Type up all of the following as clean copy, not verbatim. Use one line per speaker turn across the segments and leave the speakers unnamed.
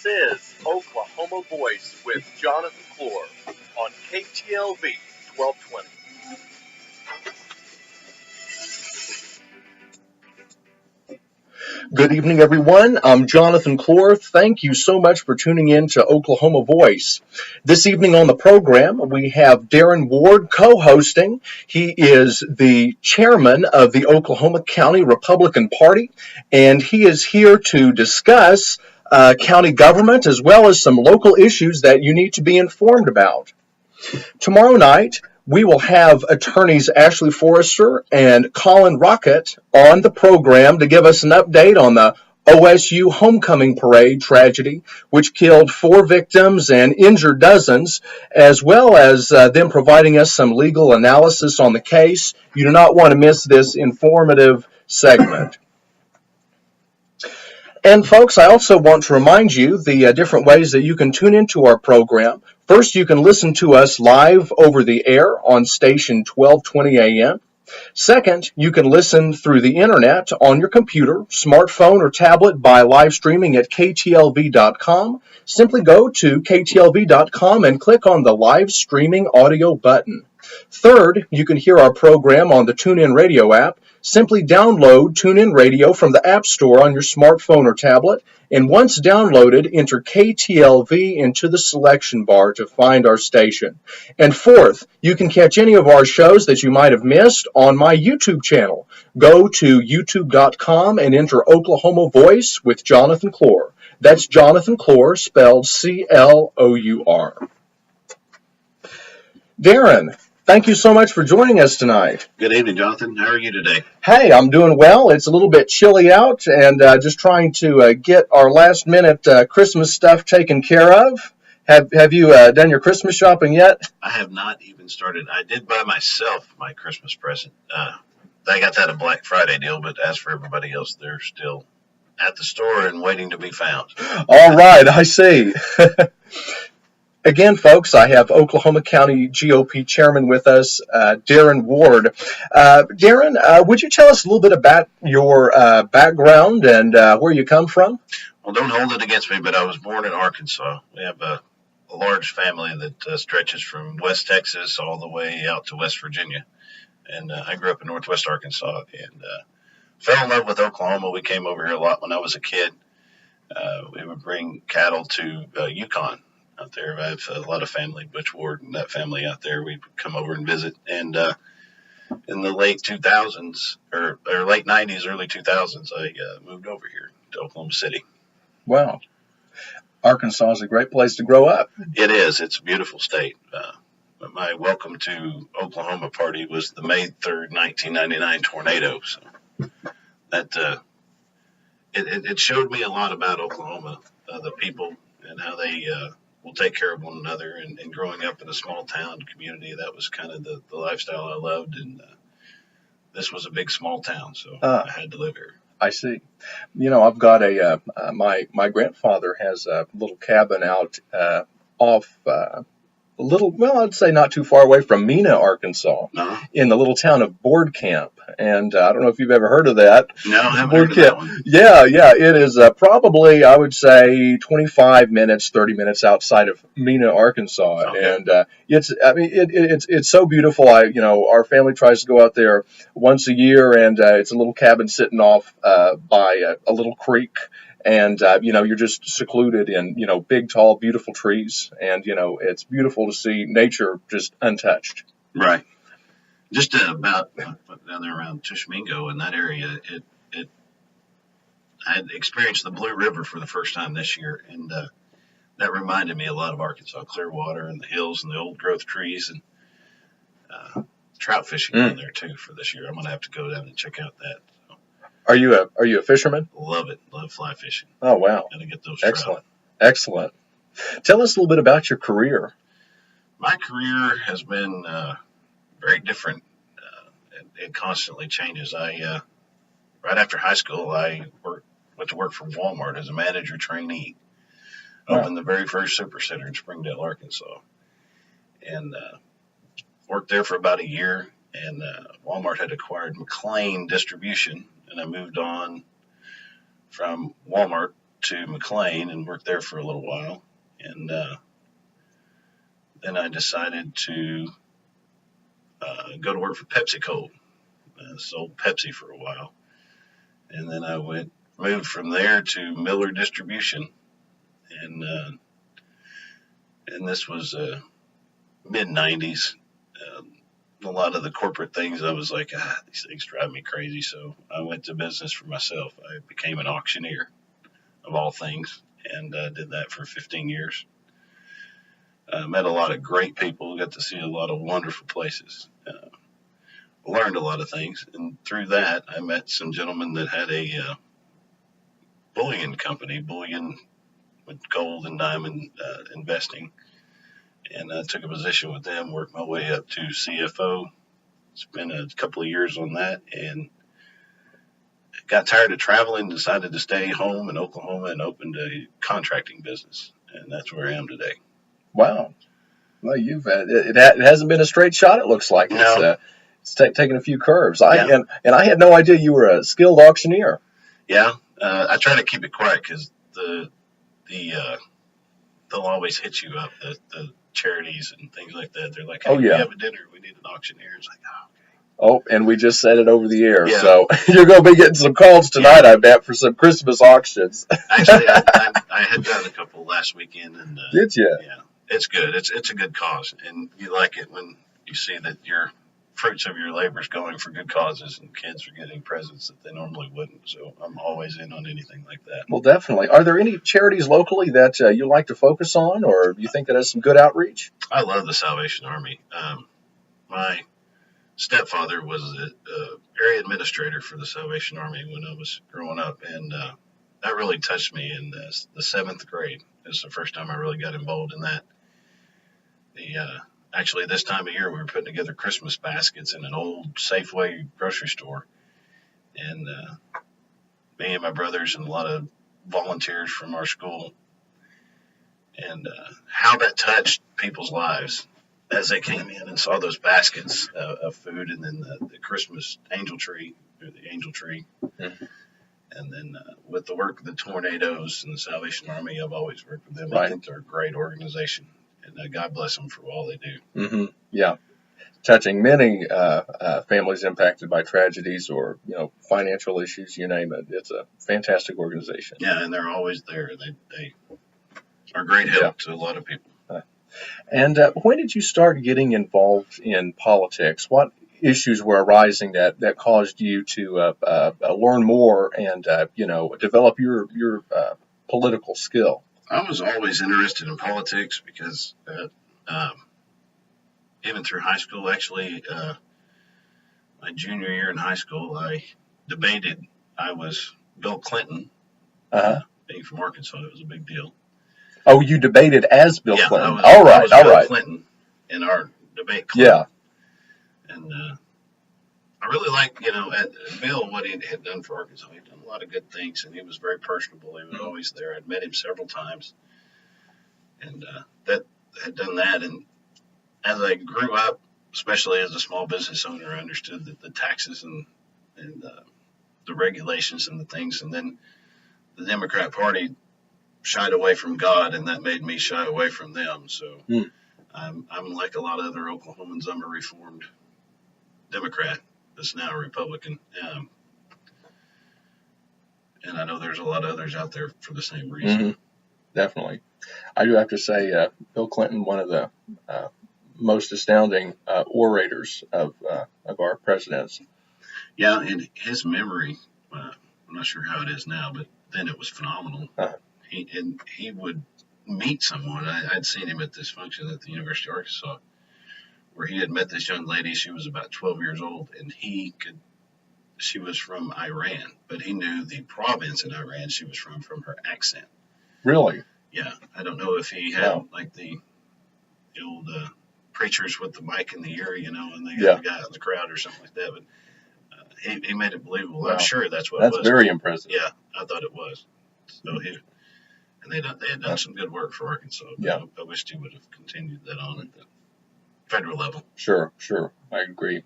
is Oklahoma Voice with Jonathan Clour on KTLV 1220.
Good evening, everyone. I'm Jonathan Clour. Thank you so much for tuning in to Oklahoma Voice. This evening on the program, we have Daren Ward co-hosting. He is the chairman of the Oklahoma County Republican Party, and he is here to discuss county government as well as some local issues that you need to be informed about. Tomorrow night, we will have attorneys Ashley Forrester and Colin Rocket on the program to give us an update on the OSU homecoming parade tragedy, which killed 4 victims and injured dozens, as well as them providing us some legal analysis on the case. You do not want to miss this informative segment. And folks, I also want to remind you the different ways that you can tune into our program. First, you can listen to us live over the air on station 1220 AM. Second, you can listen through the internet on your computer, smartphone, or tablet by live streaming at ktlv.com. Simply go to ktlv.com and click on the live streaming audio button. Third, you can hear our program on the TuneIn Radio app. Simply download TuneIn Radio from the App Store on your smartphone or tablet, and once downloaded, enter KTLV into the selection bar to find our station. And fourth, you can catch any of our shows that you might have missed on my YouTube channel. Go to youtube.com and enter Oklahoma Voice with Jonathan Clour. That's Jonathan Clour, spelled C-L-O-U-R. Daren, thank you so much for joining us tonight.
Good evening, Jonathan. How are you today?
Hey, I'm doing well. It's a little bit chilly out, and just trying to get our last-minute Christmas stuff taken care of. Have you done your Christmas shopping yet?
I have not even started. I did buy myself my Christmas present. I got that a Black Friday deal, but as for everybody else, they're still at the store and waiting to be found.
All right, I see. Again, folks, I have Oklahoma County GOP Chairman with us, Daren Ward. Daren, would you tell us a little bit about your background and where you come from?
Well, don't hold it against me, but I was born in Arkansas. We have a large family that stretches from West Texas all the way out to West Virginia. And I grew up in Northwest Arkansas and fell in love with Oklahoma. We came over here a lot when I was a kid. We would bring cattle to Yukon. Out there, I have a lot of family, Butch Ward and that family out there. We come over and visit. And in the late 2000s, or late 90s, early 2000s, I moved over here to Oklahoma City.
Wow. Arkansas is a great place to grow up.
It is. It's a beautiful state. My welcome to Oklahoma party was the May 3rd, 1999 tornado. So that it showed me a lot about Oklahoma, the people, and how they will take care of one another, and growing up in a small town community, that was kind of the lifestyle I loved, and this was a big small town, so I had to live here.
I see. You know, I've got my grandfather has a little cabin out off I'd say not too far away from Mena, Arkansas, in the little town of Board Camp. And I don't know if you've ever heard of that.
No, I haven't heard of that one.
Yeah, it is probably, I would say, 25 minutes, 30 minutes outside of Mena, Arkansas. Okay. And it's so beautiful. Our family tries to go out there once a year, and it's a little cabin sitting off by a little creek. And, you're just secluded in, big, tall, beautiful trees. And, it's beautiful to see nature just untouched.
Right. Just about down there around Tushmingo in that area, I had experienced the Blue River for the first time this year. And that reminded me a lot of Arkansas, clear water and the hills and the old growth trees, and trout fishing down there, too, for this year. I'm going to have to go down and check out that.
Are you a fisherman?
Love it. Love fly fishing.
Oh, wow.
Gotta get those
trout. Excellent. Tell us a little bit about your career.
My career has been very different. It constantly changes. Right after high school, I went to work for Walmart as a manager trainee. Opened the very first supercenter in Springdale, Arkansas. And worked there for about a year. And Walmart had acquired McLean Distribution. And I moved on from Walmart to McLean and worked there for a little while. And then I decided to go to work for PepsiCo. Sold Pepsi for a while. And then I moved from there to Miller Distribution. And this was mid-90s. A lot of the corporate things, I was like, these things drive me crazy. So I went to business for myself. I became an auctioneer, of all things, and did that for 15 years. Met a lot of great people, got to see a lot of wonderful places. Learned a lot of things, and through that, I met some gentlemen that had a bullion company, bullion with gold and diamond investing. And I took a position with them, worked my way up to CFO. Spent a couple of years on that, and got tired of traveling, decided to stay home in Oklahoma and opened a contracting business. And that's where I am today.
Wow. Well, it hasn't been a straight shot, it looks like.
No.
It's taken a few curves.
Yeah.
And I had no idea you were a skilled auctioneer.
Yeah. I try to keep it quiet because they'll always hit you up, the charities and things like that. They're like, hey, we have a dinner. We need an auctioneer. It's like, oh, okay.
Oh, and we just said it over the air.
Yeah.
So you're going to be getting some calls tonight, I bet, for some Christmas auctions.
Actually, I had done a couple last weekend. And
did you?
Yeah. It's good. It's a good cause. And you like it when you see that your fruits of your labor is going for good causes and kids are getting presents that they normally wouldn't. So I'm always in on anything like that.
Well, definitely. Are there any charities locally that you like to focus on, or do you think that has some good outreach?
I love the Salvation Army. My stepfather was the area administrator for the Salvation Army when I was growing up, and that really touched me in the 7th grade. It was the first time I really got involved in that. Actually, this time of year, we were putting together Christmas baskets in an old Safeway grocery store. And me and my brothers and a lot of volunteers from our school. And how that touched people's lives as they came in and saw those baskets of food, and then the Christmas angel tree, or the angel tree. Mm-hmm. And then with the work of the Tornadoes and the Salvation Army, I've always worked with them. Right. I think they're a great organization. And God bless them for all they do.
Mm-hmm. Yeah. Touching many families impacted by tragedies or, financial issues, you name it. It's a fantastic organization.
Yeah, and they're always there. They are great help to a lot of people.
And when did you start getting involved in politics? What issues were arising that caused you to learn more and, develop your political skill?
I was always interested in politics because even through high school, actually, my junior year in high school, I debated. I was Bill Clinton. Being from Arkansas, it was a big deal.
Oh, you debated as Bill Clinton.
I was Bill Clinton in our debate club.
Yeah.
And I really liked, Bill, what he had done for Arkansas. He'd done a lot of good things, and he was very personable. He was always there. I'd met him several times, and that had done that. And as I grew up, especially as a small business owner, I understood that the taxes and the regulations and the things, and then the Democrat Party shied away from God, and that made me shy away from them. So I'm like a lot of other Oklahomans. I'm a Reformed Democrat that's now a Republican. And I know there's a lot of others out there for the same reason.
Mm-hmm. Definitely. I do have to say, Bill Clinton, one of the most astounding orators of our presidents.
Yeah, and his memory, I'm not sure how it is now, but then it was phenomenal. He would meet someone. I'd seen him at this function at the University of Arkansas, where he had met this young lady. She was about 12 years old, and she was from Iran, but he knew the province in Iran she was from her accent.
Really?
Yeah. I don't know if he had like the old preachers with the mic in the ear, and they got the guy in the crowd or something like that, but he made it believable. Wow. I'm sure that's what it was.
That's very impressive.
Yeah, I thought it was. So and they had done some good work for Arkansas.
Yeah.
I wished he would have continued that on at the federal level.
Sure. I agree.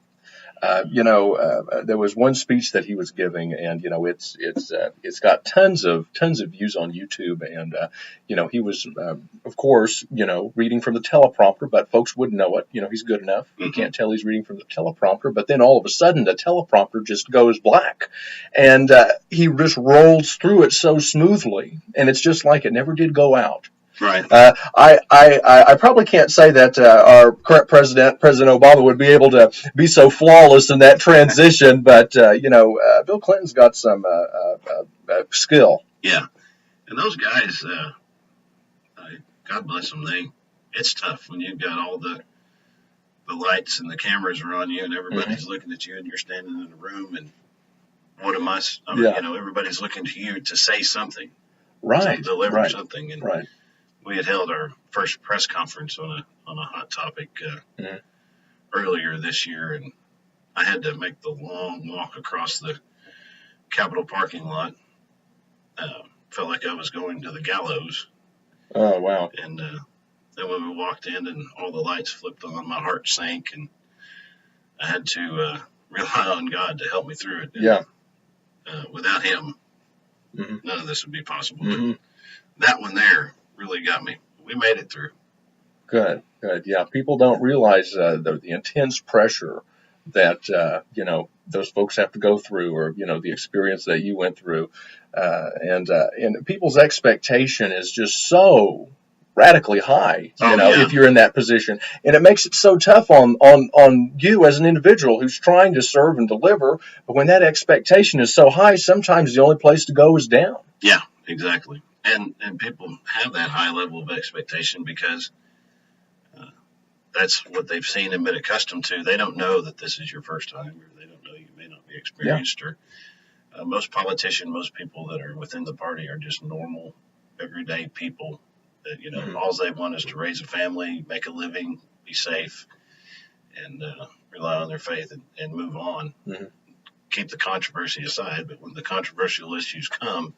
There was one speech that he was giving, and it's got tons of views on YouTube, and he was of course reading from the teleprompter, but folks wouldn't know it. He's good enough; you can't tell he's reading from the teleprompter. But then all of a sudden, the teleprompter just goes black, and he just rolls through it so smoothly, and it's just like it never did go out.
Right.
I probably can't say that our current President Obama, would be able to be so flawless in that transition, but Bill Clinton's got some skill.
Yeah, and those guys, God bless them. It's tough when you've got all the lights and the cameras are on you, and everybody's looking at you, and you're standing in a room, and what am I? Everybody's looking to you to say something,
right?
To deliver something, and
right.
We had held our first press conference on a hot topic earlier this year, and I had to make the long walk across the Capitol parking lot. Felt like I was going to the gallows.
Oh, wow.
And then when we walked in and all the lights flipped on, my heart sank, and I had to rely on God to help me through it. And, without him, none of this would be possible. But that one there really got me. We made it through.
Good. Yeah, people don't realize the intense pressure that those folks have to go through, or the experience that you went through, and people's expectation is just so radically high. If you're in that position, and it makes it so tough on you as an individual who's trying to serve and deliver. But when that expectation is so high, sometimes the only place to go is down.
Yeah, exactly. And people have that high level of expectation because that's what they've seen and been accustomed to. They don't know that this is your first time, or they don't know you may not be experienced. Or most politicians, most people that are within the party are just normal, everyday people that all they want is to raise a family, make a living, be safe, and rely on their faith and move on. Keep the controversy aside, but when the controversial issues come,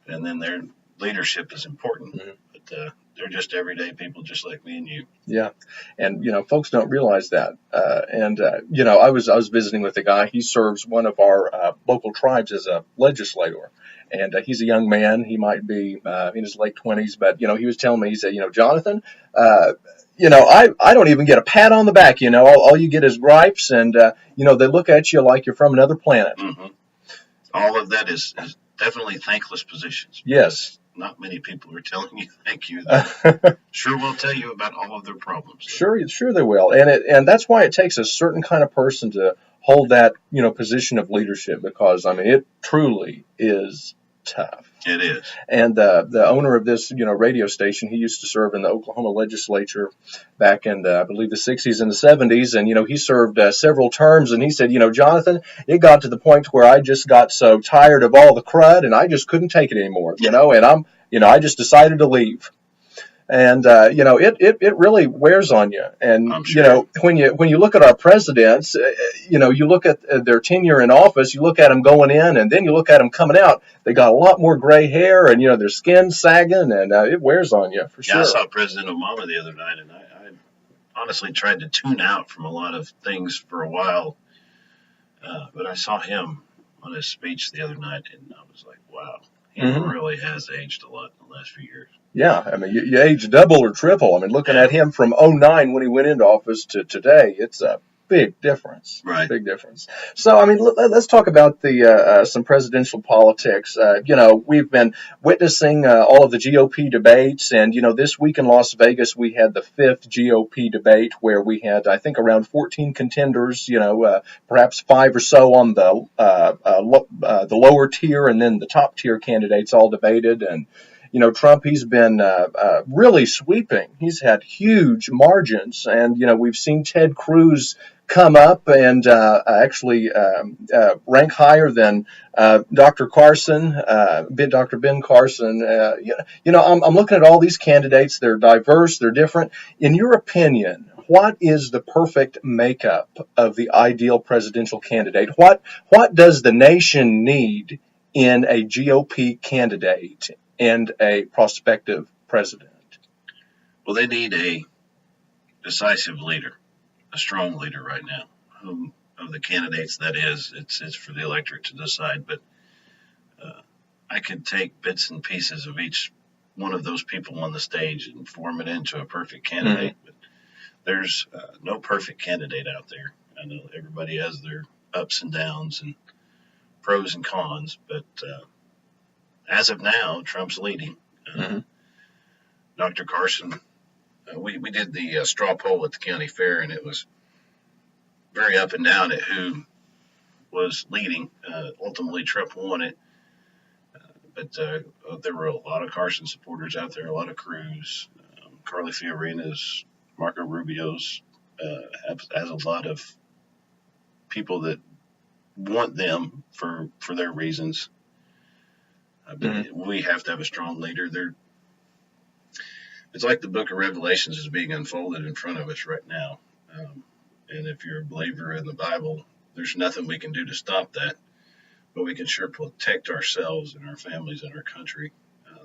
and then their leadership is important, but they're just everyday people, just like me and you.
Yeah, and folks don't realize that. I was visiting with a guy. He serves one of our local tribes as a legislator, and he's a young man. He might be in his late 20s, but he was telling me, he said, Jonathan, I don't even get a pat on the back. All you get is gripes, and they look at you like you're from another planet.
All of that is definitely thankless positions.
Yes.
Not many people are telling you thank you. Sure will tell you about all of their problems.
Sure they will. And that's why it takes a certain kind of person to hold that, position of leadership, because it truly is tough.
It is.
And the owner of this, radio station, he used to serve in the Oklahoma legislature back in I believe the 60s and the 70s, and he served several terms, and he said, Jonathan, it got to the point where I just got so tired of all the crud, and I just couldn't take it anymore, and I just decided to leave. And it really wears on you. And
sure.
When you look at our presidents, you look at their tenure in office, you look at them going in, and then you look at them coming out. They got a lot more gray hair, and their skin sagging, and it wears on you for sure.
I saw President Obama the other night, and I honestly tried to tune out from a lot of things for a while, but I saw him on his speech the other night, and I was like, wow, he really has aged a lot in the last few years.
Yeah, you age double or triple. Looking at him from 2009 when he went into office to today, it's a big difference.
Right.
Big difference. So, let's talk about some presidential politics. We've been witnessing all of the GOP debates, and, this week in Las Vegas, we had the 5th GOP debate where we had, I think, around 14 contenders, perhaps 5 or so on the lower tier, and then the top tier candidates all debated. And Trump, he's been really sweeping. He's had huge margins, and we've seen Ted Cruz come up and actually rank higher than Dr. Carson, Dr. Ben Carson. I'm looking at all these candidates. They're diverse. They're different. In your opinion, what is the perfect makeup of the ideal presidential candidate? What does the nation need in a GOP candidate and a prospective president?
Well, they need a decisive leader, a strong leader right now, whom of the candidates. That is, it's for the electorate to decide. But I could take bits and pieces of each one of those people on the stage and form it into a perfect candidate. But there's no perfect candidate out there. I know everybody has their ups and downs and pros and cons, but as of now, Trump's leading. Dr. Carson, we did the straw poll at the county fair, and it was very up and down at who was leading. Ultimately, Trump won it, but there were a lot of Carson supporters out there, a lot of Cruz, Carly Fiorina's, Marco Rubio's, has a lot of people that want them for their reasons. But we have to have a strong leader. It's like the book of Revelations is being unfolded in front of us right now. And if you're a believer in the Bible, there's nothing we can do to stop that. But we can sure protect ourselves and our families and our country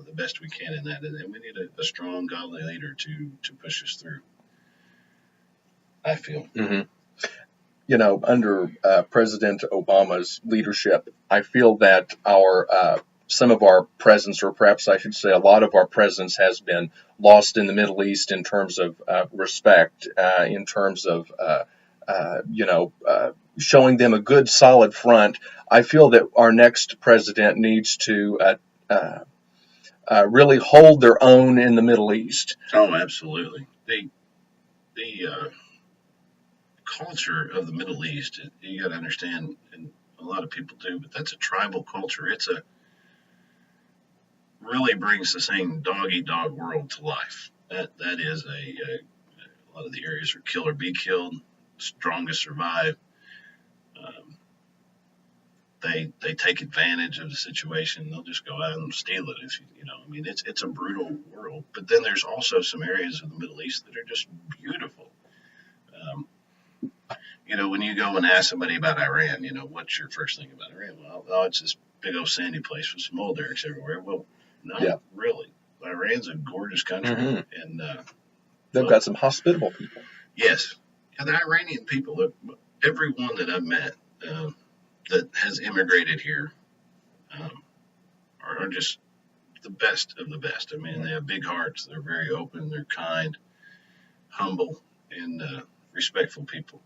the best we can in that. And then we need a strong, godly leader to push us through, I feel.
You know, under President Obama's leadership, I feel that some of our presence, or perhaps I should say a lot of our presence, has been lost in the Middle East in terms of respect, in terms of, showing them a good, solid front. I feel that our next president needs to really hold their own in the Middle East.
Oh, absolutely. The culture of the Middle East, you got to understand, and a lot of people do, but that's a tribal culture. Really brings the same dog-eat-dog world to life. That is a lot of the areas are kill or be killed, strongest survive. They take advantage of the situation. They'll just go out and steal it. It's a brutal world. But then there's also some areas of the Middle East that are just beautiful. When you go and ask somebody about Iran, what's your first thing about Iran? Well, it's this big old sandy place with some oil derricks everywhere. Well, no, really. Iran's a gorgeous country, and
they've got some hospitable people.
Yes, and the Iranian people. Look, everyone that I've met that has immigrated here are just the best of the best. I mean, they have big hearts. They're very open. They're kind, humble, and respectful people.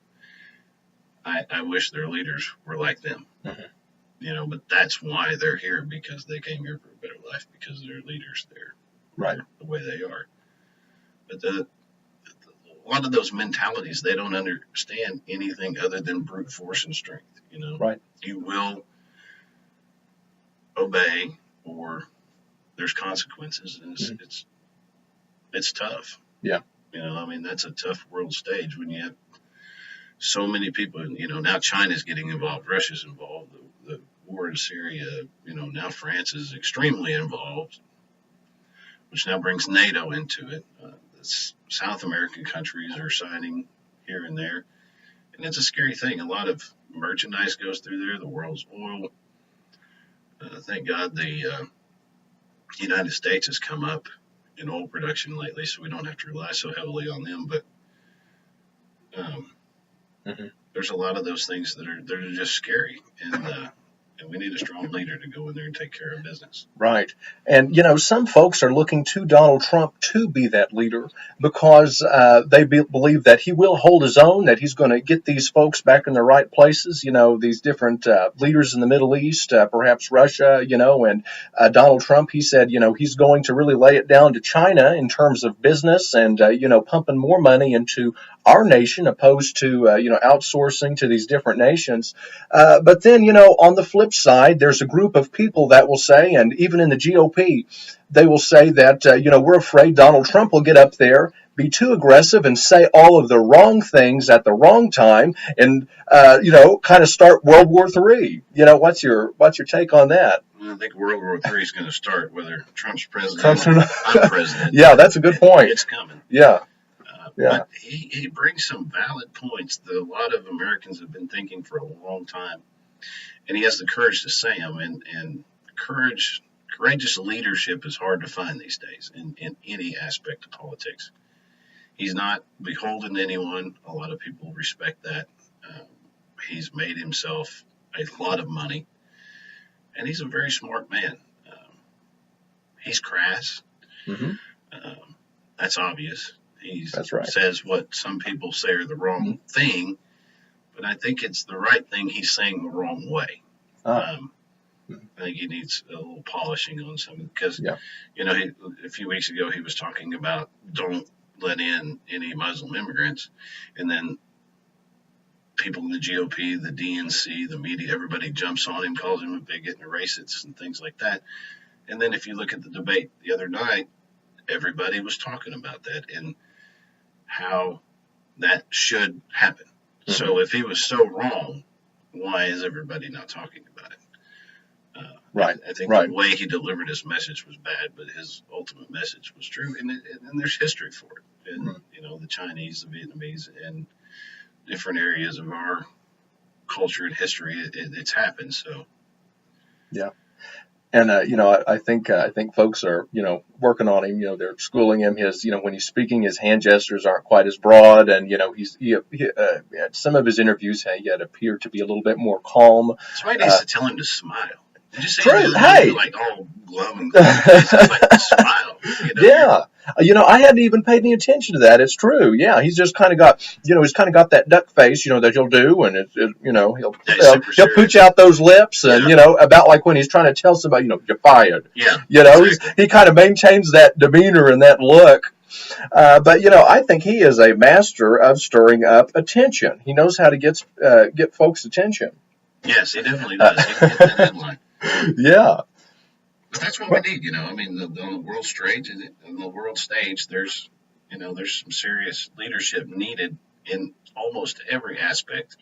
I wish their leaders were like them. But that's why they're here, because they came here for a better life, because their leaders there,
right,
the way they are. But a lot of those mentalities, they don't understand anything other than brute force and strength.
Right.
You will obey, or there's consequences, and it's tough.
Yeah.
That's a tough world stage when you have so many people. Now China's getting involved, Russia's involved, the war in Syria. Now France is extremely involved, which now brings NATO into it. South American countries are signing here and there, and it's a scary thing. A lot of merchandise goes through there. The world's oil. Thank God the United States has come up in oil production lately, so we don't have to rely so heavily on them. But there's a lot of those things that are just scary, and we need a strong leader to go in there and take care of business.
Right. And, some folks are looking to Donald Trump to be that leader because they believe that he will hold his own, that he's going to get these folks back in the right places, these different leaders in the Middle East, perhaps Russia, and Donald Trump, he said, he's going to really lay it down to China in terms of business and, pumping more money into our nation opposed to, outsourcing to these different nations. But then, on the flip side, there's a group of people that will say, and even in the GOP, they will say that, we're afraid Donald Trump will get up there, be too aggressive, and say all of the wrong things at the wrong time, and, kind of start World War III. What's your take on that?
I think World War III is going to start whether Trump's president or I'm president.
Yeah, that's a good point.
It's coming.
Yeah.
But he brings some valid points that a lot of Americans have been thinking for a long time. And he has the courage to say them. And courageous leadership is hard to find these days in any aspect of politics. He's not beholden to anyone. A lot of people respect that. He's made himself a lot of money, and he's a very smart man. He's crass.
Mm-hmm.
That's obvious.
That's right.
Says what some people say are the wrong thing, but I think it's the right thing he's saying the wrong way. I think he needs a little polishing on something because, a few weeks ago he was talking about don't let in any Muslim immigrants, and then people in the GOP, the DNC, the media, everybody jumps on him, calls him a bigot and a racist and things like that. And then if you look at the debate the other night, everybody was talking about that and how that should happen. Mm-hmm. So if he was so wrong, why is everybody not talking about it?
Right.
I think the way he delivered his message was bad, but his ultimate message was true. And there's history for it. And, the Chinese, the Vietnamese, and different areas of our culture and history, it's happened. So,
yeah. And, I think folks are, working on him, they're schooling him. His, when he's speaking, his hand gestures aren't quite as broad. And, at some of his interviews, he had appeared to be a little bit more calm.
Somebody needs to tell him to smile. Just say,
hey,
like all glove and like smile.
Yeah. I hadn't even paid any attention to that. It's true. Yeah. He's just kind of got, he's kind of got that duck face, that he'll do. And he'll pooch out those lips and, about like when he's trying to tell somebody, you're fired.
Yeah.
Exactly. He kind of maintains that demeanor and that look. But, I think he is a master of stirring up attention. He knows how to get folks' attention.
Yes, he definitely does. He can get that headline.
Yeah.
But that's what we need, I mean, on the world stage, there's some serious leadership needed in almost every aspect.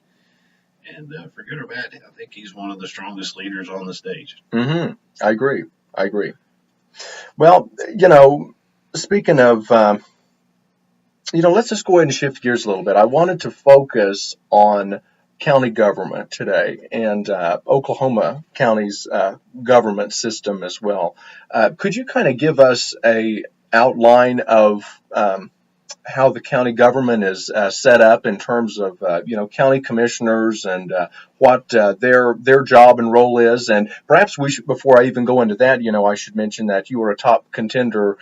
And for good or bad, I think he's one of the strongest leaders on the stage.
Mm-hmm. I agree. Well, speaking of, let's just go ahead and shift gears a little bit. I wanted to focus on county government today and Oklahoma County's government system as well. Could you kind of give us a outline of how the county government is set up in terms of county commissioners and what their job and role is? And perhaps we should, before I even go into that, I should mention that you were a top contender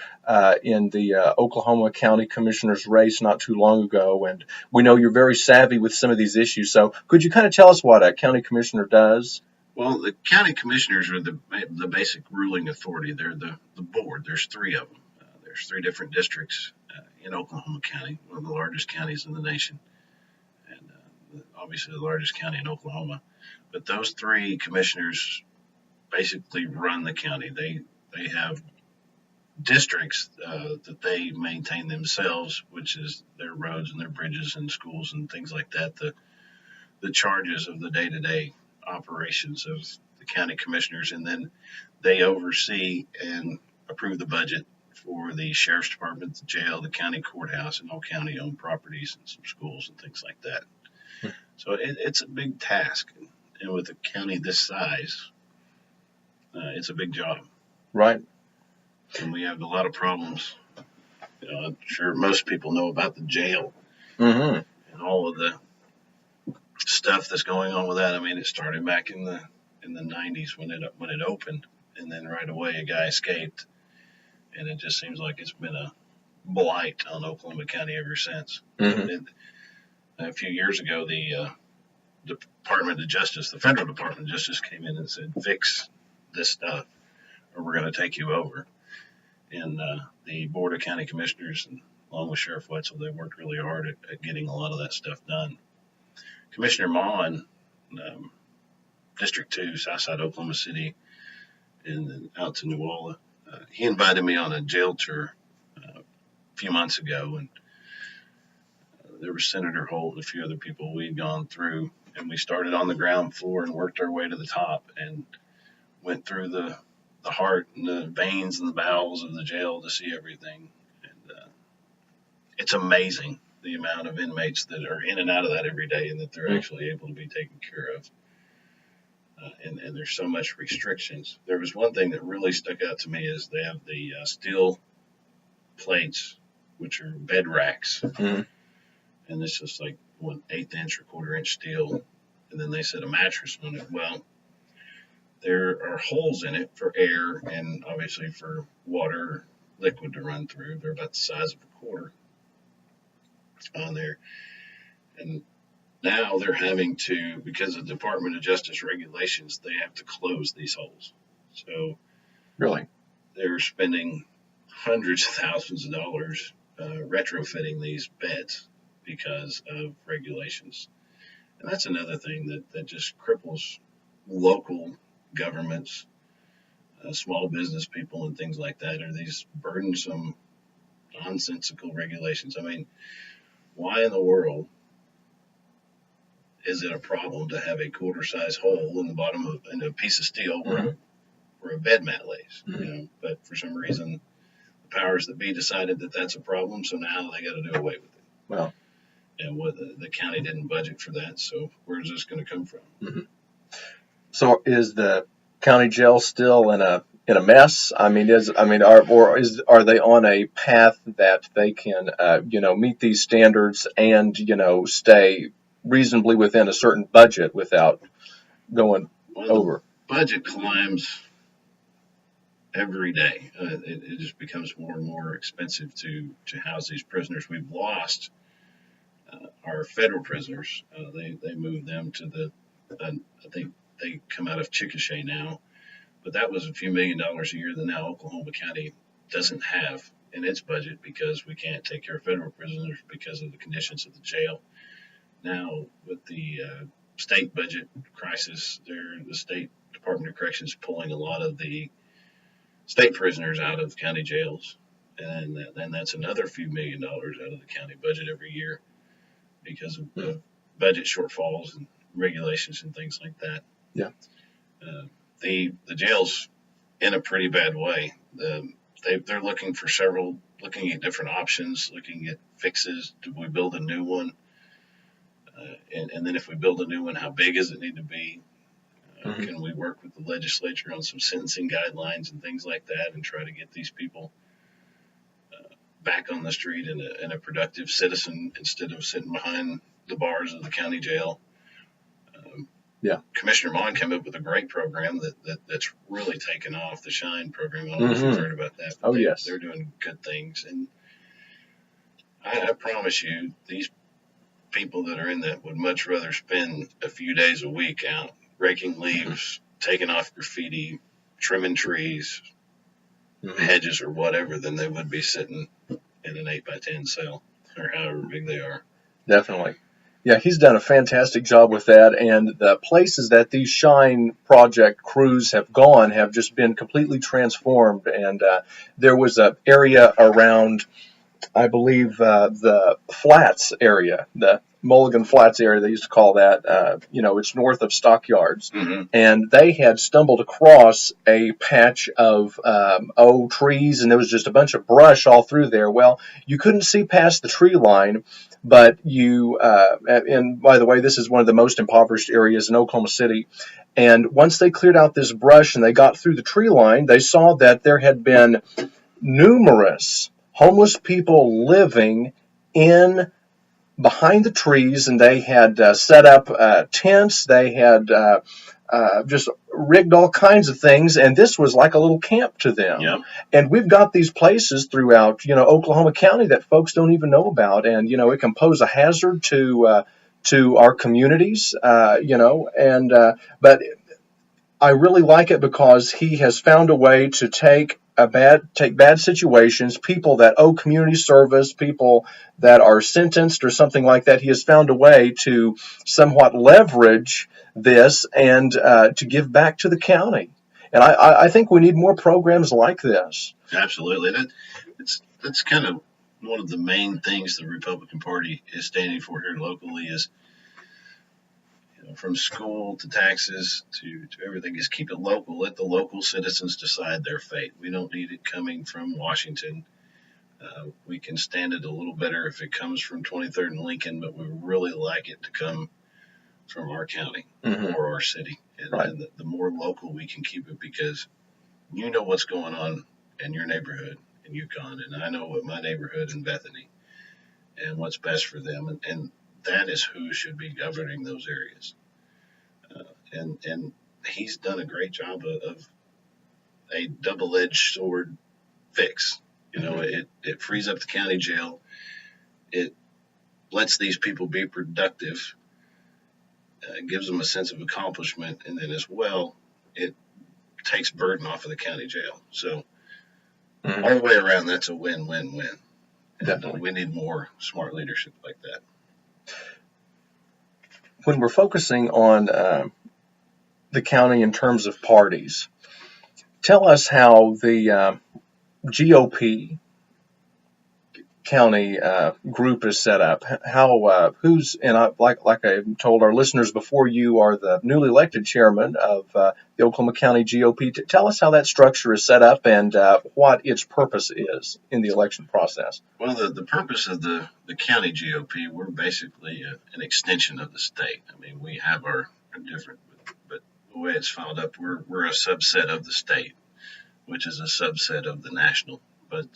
in the Oklahoma County Commissioner's race not too long ago, and we know you're very savvy with some of these issues. So could you kind of tell us what a county commissioner does?
Well, the county commissioners are the basic ruling authority. They're the board. There's three of them. There's three different districts in Oklahoma County, one of the largest counties in the nation, and obviously the largest county in Oklahoma. But those three commissioners basically run the county. They have districts that they maintain themselves, which is their roads and their bridges and schools and things like that. The charges of the day-to-day operations of the county commissioners, and then they oversee and approve the budget for the sheriff's department, the jail, the county courthouse, and all county-owned properties and some schools and things like that. So it's a big task, and with a county this size, it's a big job.
Right.
And we have a lot of problems. I'm sure most people know about the jail
and
all of the stuff that's going on with that. I mean, it started back in the 90s when it opened, and then right away a guy escaped. And it just seems like it's been a blight on Oklahoma County ever since. A few years ago, the Department of Justice, the federal Department of Justice, came in and said, fix this stuff or we're going to take you over. And the Board of County Commissioners, and along with Sheriff Wetzel, they worked really hard at getting a lot of that stuff done. Commissioner Mon, District 2, Southside Oklahoma City, and then out to Newalla, he invited me on a jail tour a few months ago, and there was Senator Holt and a few other people we'd gone through, and we started on the ground floor and worked our way to the top and went through the heart and the veins and the bowels of the jail to see everything. And it's amazing the amount of inmates that are in and out of that every day and that they're actually able to be taken care of. And there's so much restrictions. There was one thing that really stuck out to me is they have the steel plates, which are bed racks. And it's just like 1/8 inch or 1/4 inch steel. and then they set a mattress on it. Well, there are holes in it for air and obviously for water, liquid to run through. They're about the size of a quarter on there. And now they're having to, because of Department of Justice regulations, they have to close these holes. So
Really?
they're spending hundreds of thousands of dollars retrofitting these beds because of regulations. And that's another thing that just cripples local governments, small business people, and things like that, are these burdensome, nonsensical regulations. I mean, why in the world is it a problem to have a quarter-size hole in the bottom of in a piece of steel where a bed mat lays?
Mm-hmm.
You know, but for some reason, the powers that be decided that that's a problem, so now they got to do away with it.
Well,
and what the county didn't budget for that, so where's this going to come from?
Mm-hmm. So is the county jail still in a mess? I mean, are they on a path that they can meet these standards and stay reasonably within a certain budget without going over?
The budget climbs every day. It just becomes more and more expensive to house these prisoners. We've lost our federal prisoners. They moved them to I think they come out of Chickasha now, but that was a few $1 million a year that now Oklahoma County doesn't have in its budget because we can't take care of federal prisoners because of the conditions of the jail. Now, with the state budget crisis, the state Department of Corrections pulling a lot of the state prisoners out of county jails, and then that's another few $1 million out of the county budget every year because of budget shortfalls and regulations and things like that.
Yeah.
The jail's in a pretty bad way. They're looking at different options, looking at fixes. Do we build a new one? And then if we build a new one, how big does it need to be? Can we work with the legislature on some sentencing guidelines and things like that and try to get these people back on the street and a productive citizen instead of sitting behind the bars of the county jail? Commissioner Mon came up with a great program that's really taken off, the Shine program. I don't know if you've heard about that.
Yes.
They're doing good things. And I promise you, these people that are in that would much rather spend a few days a week out raking leaves, taking off graffiti, trimming trees, hedges or whatever, than they would be sitting in an 8x10 cell or however big they are.
Definitely. Yeah, he's done a fantastic job with that, and the places that these Shine Project crews have gone have just been completely transformed. And there was an area around, I believe, the Flats area, the Mulligan Flats area, they used to call that. It's north of Stockyards. And they had stumbled across a patch of trees, and there was just a bunch of brush all through there. Well, you couldn't see past the tree line, but and by the way, this is one of the most impoverished areas in Oklahoma City. And once they cleared out this brush and they got through the tree line, they saw that there had been numerous homeless people living behind the trees, and they had set up tents. They had just rigged all kinds of things, and this was like a little camp to them.
Yep.
And we've got these places throughout, Oklahoma County that folks don't even know about, and it can pose a hazard to our communities. But I really like it because he has found a way to take bad situations, people that owe community service, people that are sentenced or something like that. He has found a way to somewhat leverage this and to give back to the county. And I think we need more programs like this.
Absolutely. That's kind of one of the main things the Republican Party is standing for here locally is, from school to taxes to everything, is keep it local. Let the local citizens decide their fate. We don't need it coming from Washington. We can stand it a little better if it comes from 23rd and Lincoln, but we really like it to come from our county or our city. And the more local we can keep it, because you know what's going on in your neighborhood in Yukon, and I know what my neighborhood in Bethany and what's best for them. And that is who should be governing those areas. and he's done a great job of a double-edged sword fix. It frees up the county jail. It lets these people be productive, gives them a sense of accomplishment, and then as well, it takes burden off of the county jail. So all the way around, that's a win-win-win.
Definitely.
We need more smart leadership like that.
When we're focusing on the county in terms of parties, tell us how the GOP county group is set up. How who's like I told our listeners before, you are the newly elected chairman of the Oklahoma County GOP. Tell us how that structure is set up and what its purpose is in the election process.
Well, the purpose of the county GOP, we're basically an extension of the state. I mean, we have our different, but the way it's filed up, we're a subset of the state, which is a subset of the national. But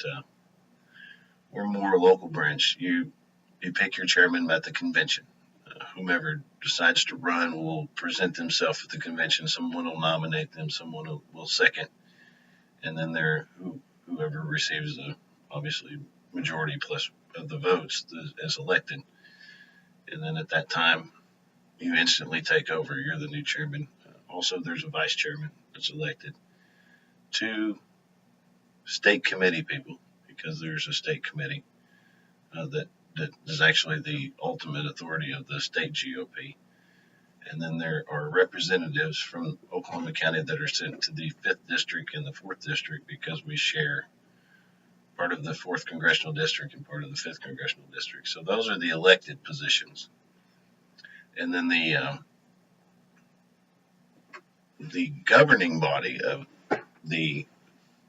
we're more local branch. You pick your chairman at the convention. Whomever decides to run will present themselves at the convention. Someone will nominate them. Someone will second, and then whoever receives the obviously majority plus of the votes is elected. And then at that time, you instantly take over. You're the new chairman. Also, there's a vice chairman that's elected. 2 state committee people, because there's a state committee that is actually the ultimate authority of the state GOP. And then there are representatives from Oklahoma County that are sent to the 5th District and the 4th District, because we share part of the 4th Congressional District and part of the 5th Congressional District. So those are the elected positions. And then the governing body of the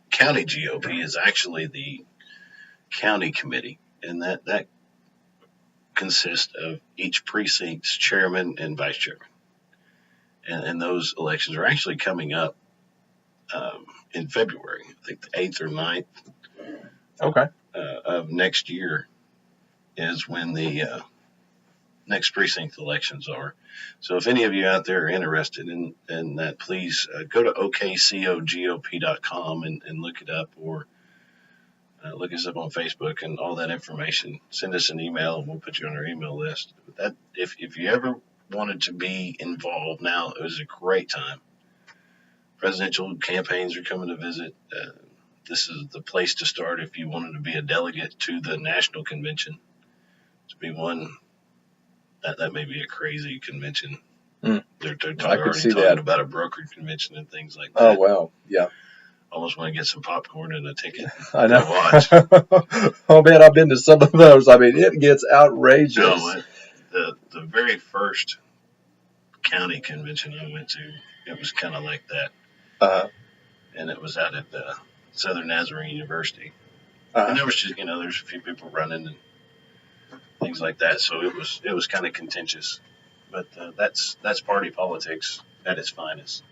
county GOP is actually the county committee, and that consists of each precinct's chairman and vice chairman. And those elections are actually coming up in February. I think the 8th or 9th of next year is when the next precinct elections are. So if any of you out there are interested in that, please go to okcogop.com and look it up, or look us up on Facebook and all that information. Send us an email and we'll put you on our email list. That if you ever wanted to be involved, now is a great time. Presidential campaigns are coming to visit. This is the place to start if you wanted to be a delegate to the national convention. To be one, that may be a crazy convention. They're already talking about a brokered convention and things like that.
Oh, wow. Yeah.
Almost want to get some popcorn and a ticket.
I know.
Watch.
Oh, man, I've been to some of those. I mean, it gets outrageous.
No, the very first county convention I went to, it was kind of like that. And it was out at Southern Nazarene University. And there was just, there's a few people running and things like that. So it was kind of contentious. But that's party politics at its finest.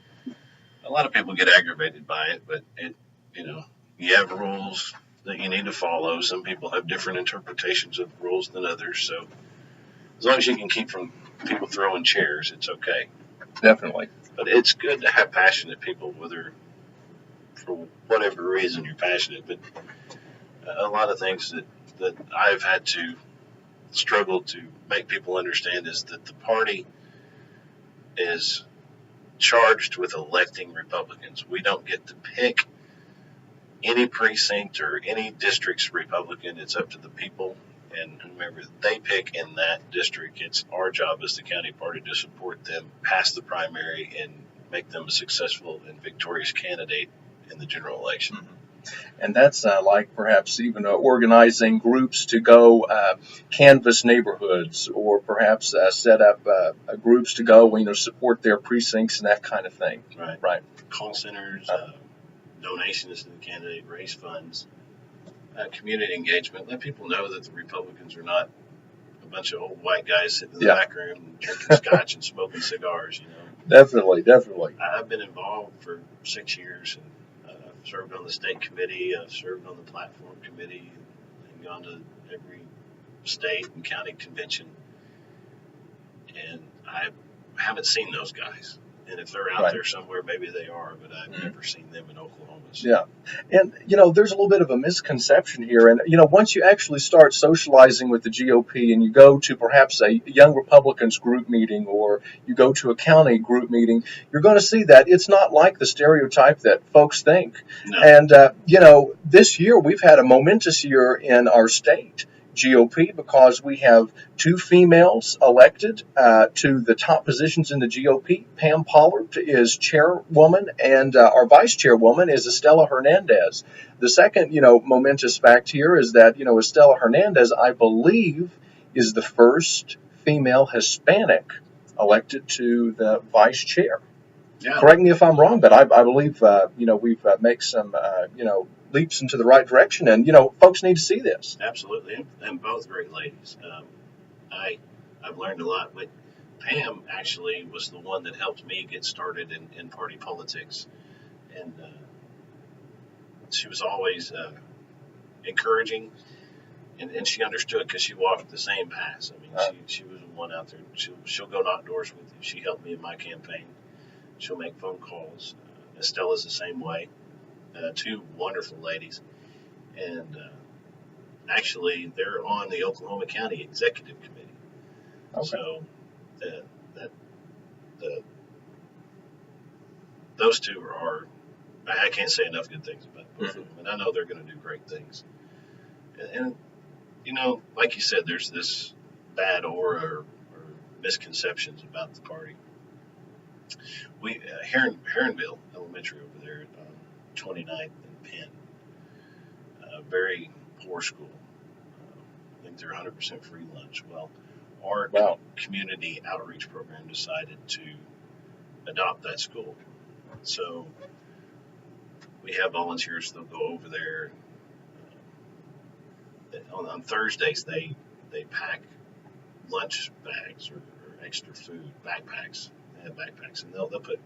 A lot of people get aggravated by it, but you have rules that you need to follow. Some people have different interpretations of rules than others. So as long as you can keep from people throwing chairs, it's okay.
Definitely.
But it's good to have passionate people, whether for whatever reason you're passionate. But a lot of things that I've had to struggle to make people understand is that the party is charged with electing Republicans. We don't get to pick any precinct or any district's Republican. It's up to the people, and whomever they pick in that district, it's our job as the county party to support them, pass the primary, and make them a successful and victorious candidate in the general election.
And that's like perhaps even organizing groups to go canvass neighborhoods, or perhaps set up groups to go, support their precincts and that kind of thing.
Right. Call centers, donations to the candidate, raise funds, community engagement. Let people know that the Republicans are not a bunch of old white guys sitting in the back room drinking scotch and smoking cigars.
Definitely.
I've been involved for 6 years, and served on the state committee, I've served on the platform committee, and gone to every state and county convention. And I haven't seen those guys. And if they're out there somewhere, maybe they are, but I've never seen them in Oklahoma. So.
Yeah. And, there's a little bit of a misconception here. And, once you actually start socializing with the GOP and you go to perhaps a Young Republicans group meeting or you go to a county group meeting, you're going to see that it's not like the stereotype that folks think.
No.
And, this year we've had a momentous year in our state GOP because we have 2 females elected to the top positions in the GOP. Pam Pollard is chairwoman, and our vice chairwoman is Estela Hernandez. The second, momentous fact here is that, Estela Hernandez, I believe, is the first female Hispanic elected to the vice chair.
Yeah.
Correct me if I'm wrong, but I believe, we've made some, leaps into the right direction, and folks need to see this.
Absolutely, and both great ladies. I've learned a lot. But Pam actually was the one that helped me get started in party politics, and she was always encouraging, and she understood because she walked the same paths. I mean, she was the one out there. She'll go knock doors with you. She helped me in my campaign. She'll make phone calls. Estela's the same way. 2 wonderful ladies, and actually they're on the Oklahoma County Executive Committee.
Okay.
So those 2 are I can't say enough good things about both of them, and I know they're going to do great things. And like you said, there's this bad aura or misconceptions about the party. We Heronville Elementary over there. 29th and Penn, very poor school. I think they're 100% free lunch. Well, our community outreach program decided to adopt that school. So we have volunteers that'll go over there. On Thursdays, they pack lunch bags or extra food, backpacks. They have backpacks, and they'll put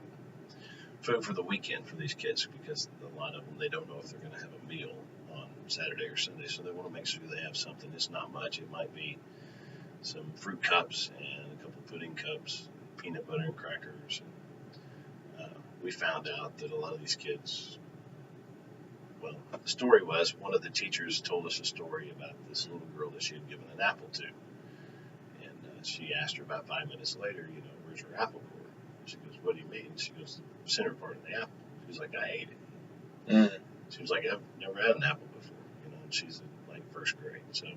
food for the weekend for these kids because a lot of them, they don't know if they're going to have a meal on Saturday or Sunday, so they want to make sure they have something. It's not much. It might be some fruit cups and a couple pudding cups, peanut butter and crackers. And, we found out that a lot of these kids, well, the story was one of the teachers told us a story about this little girl that she had given an apple to, and she asked her about 5 minutes later, where's your apple core? She goes, what do you mean? She goes, the center part of the apple. She was like, I ate it. She was like, I've never had an apple before, and she's in like 1st grade. So,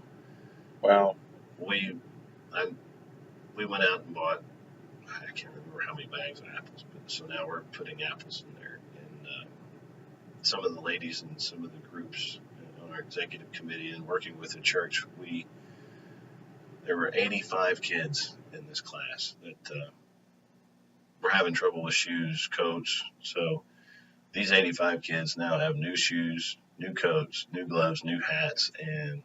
wow.
We went out and bought, I can't remember how many bags of apples, but so now we're putting apples in there. And some of the ladies and some of the groups on our executive committee and working with the church, there were 85 kids in this class that were having trouble with shoes, coats. So these 85 kids now have new shoes, new coats, new gloves, new hats, and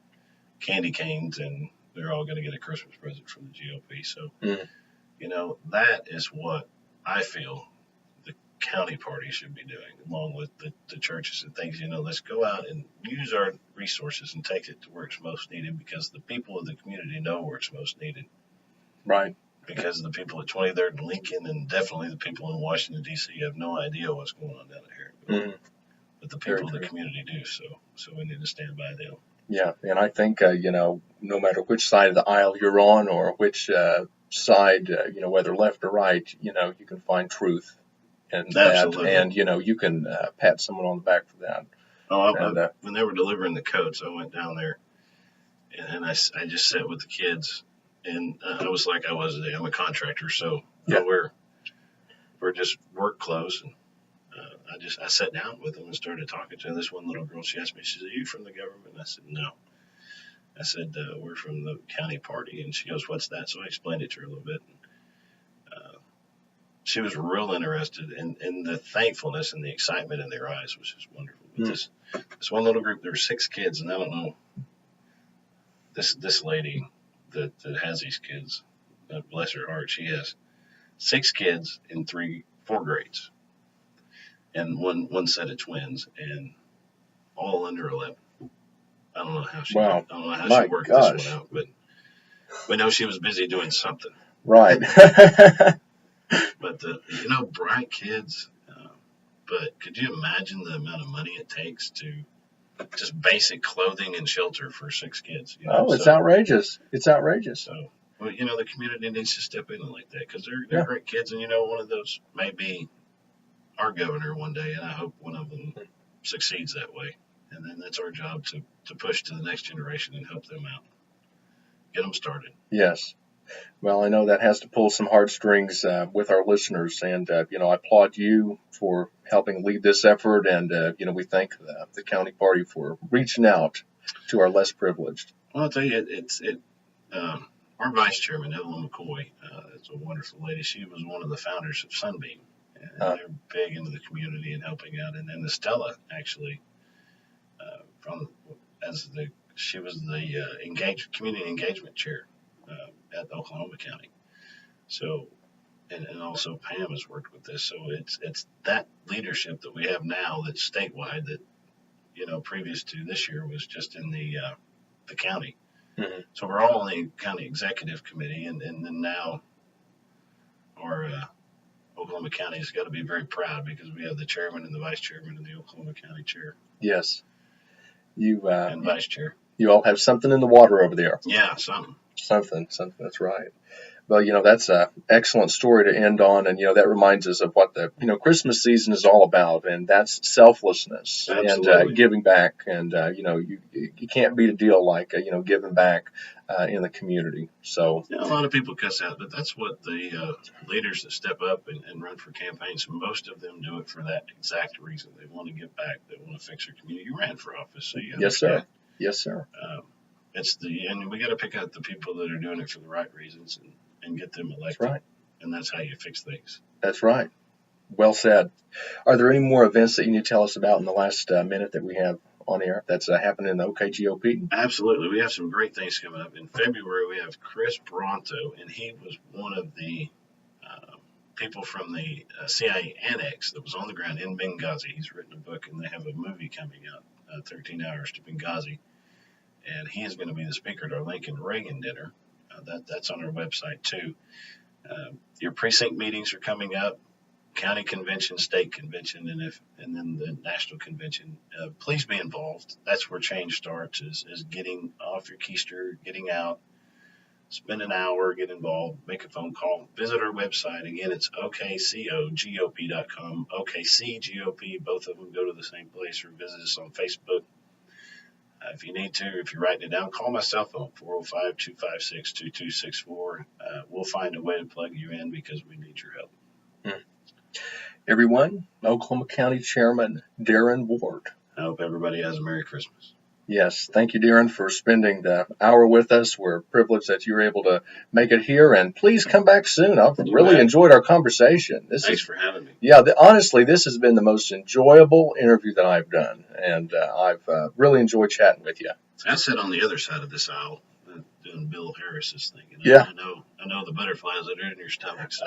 candy canes, and they're all going to get a Christmas present from the GOP. So, that is what I feel the county party should be doing, along with the churches and things. Let's go out and use our resources and take it to where it's most needed, because the people of the community know where it's most needed.
Right.
Because the people at 23rd and Lincoln, and definitely the people in Washington, D.C., have no idea what's going on down here. But the people of the community do, so we need to stand by them.
Yeah, and I think, no matter which side of the aisle you're on or which side, whether left or right, you can find truth in that. And, you can pat someone on the back for that.
When they were delivering the coats, I went down there, and I just sat with the kids. And I was like I was today. I'm a contractor, so we're just work clothes. And I sat down with them and started talking to them. This one little girl, she asked me, she said, "Are you from the government?" And I said, "No." I said, "We're from the county party." And she goes, "What's that?" So I explained it to her a little bit. She was real interested in the thankfulness and the excitement in their eyes, which is wonderful. But this one little group, there were 6 kids, and I don't know, this lady that has these kids, bless her heart, she has 6 kids in 4 grades, and one set of twins, and all under 11. I don't know how she worked this one out, but we know she was busy doing something.
Right.
But bright kids. But could you imagine the amount of money it takes to just basic clothing and shelter for 6 kids?
Oh, it's outrageous. It's outrageous.
So, well, the community needs to step in like that because they're great kids, and one of those may be our governor one day, and I hope one of them succeeds that way. And then that's our job to push to the next generation and help them out, get them started.
Yes. Well, I know that has to pull some heartstrings with our listeners, and I applaud you for helping lead this effort, and we thank the county party for reaching out to our less privileged.
Well, I'll tell you, our vice chairman, Evelyn McCoy, is a wonderful lady. She was one of the founders of Sunbeam, and they're big into the community and helping out. And then Estella, actually, she was the community engagement chair at Oklahoma County. So, and also Pam has worked with this. So it's that leadership that we have now that's statewide that, previous to this year was just in the county.
Mm-hmm.
So we're all on the county executive committee, and then now our Oklahoma County has got to be very proud because we have the chairman and the vice chairman and the Oklahoma County chair.
Yes.
And vice chair.
You all have something in the water over there.
Yeah, something.
Something. That's right. Well, that's an excellent story to end on, and that reminds us of what the Christmas season is all about, and that's selflessness.
Absolutely.
And giving back, and you can't beat a deal like giving back in the community. So
a lot of people cuss out, but that's what the leaders that step up and run for campaigns, most of them do it for that exact reason. They want to give back. They want to fix their community. You ran for office, so you understand.
Yes, sir.
And we got to pick out the people that are doing it for the right reasons and get them elected.
That's right.
And that's how you fix things.
That's right. Well said. Are there any more events that you need to tell us about in the last minute that we have on air that's happening in the OKGOP?
Absolutely. We have some great things coming up. In February, we have Chris Bronto, and he was one of the people from the CIA annex that was on the ground in Benghazi. He's written a book, and they have a movie coming out, 13 Hours to Benghazi. And he is going to be the speaker at our Lincoln Reagan dinner. That's on our website, too. Your precinct meetings are coming up, county convention, state convention, and then the national convention. Please be involved. That's where change starts, is getting off your keister, getting out, spend an hour, get involved, make a phone call, visit our website. Again, it's OKCOGOP.com, OKCGOP. Both of them go to the same place, or visit us on Facebook. If you need to, if you're writing it down, call my cell phone, 405-256-2264. We'll find a way to plug you in because we need your help.
Everyone, Oklahoma County Chairman Daren Ward.
I hope everybody has a Merry Christmas.
Yes, thank you, Daren, for spending the hour with us. We're privileged that you were able to make it here, and please come back soon. I've really enjoyed our conversation.
Thanks for having me.
Yeah, honestly, this has been the most enjoyable interview that I've done, and I've really enjoyed chatting with you.
I sit on the other side of this aisle doing Bill Harris's thing.
Yeah.
I know the butterflies that are in your stomach. So.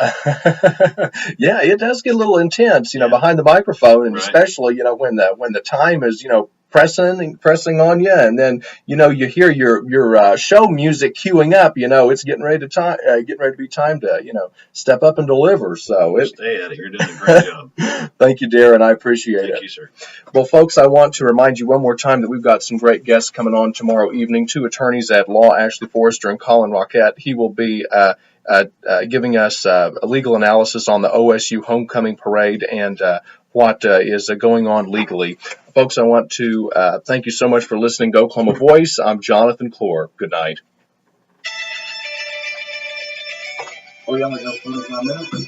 Yeah, it does get a little intense, behind the microphone, and especially, when the time is, pressing on you, and then you hear your show music queuing up. It's getting ready to be time to step up and deliver. So
stay at it. You're doing a great job.
Thank you, Daren. I appreciate it.
Thank you, sir.
Well, folks, I want to remind you one more time that we've got some great guests coming on tomorrow evening. 2 attorneys at law, Ashley Forrester and Colin Roquette. He will be giving us a legal analysis on the OSU homecoming parade and what is going on legally. Folks, I want to thank you so much for listening to Oklahoma Voice. I'm Jonathan Clour. Good night.
We only got 45 minutes.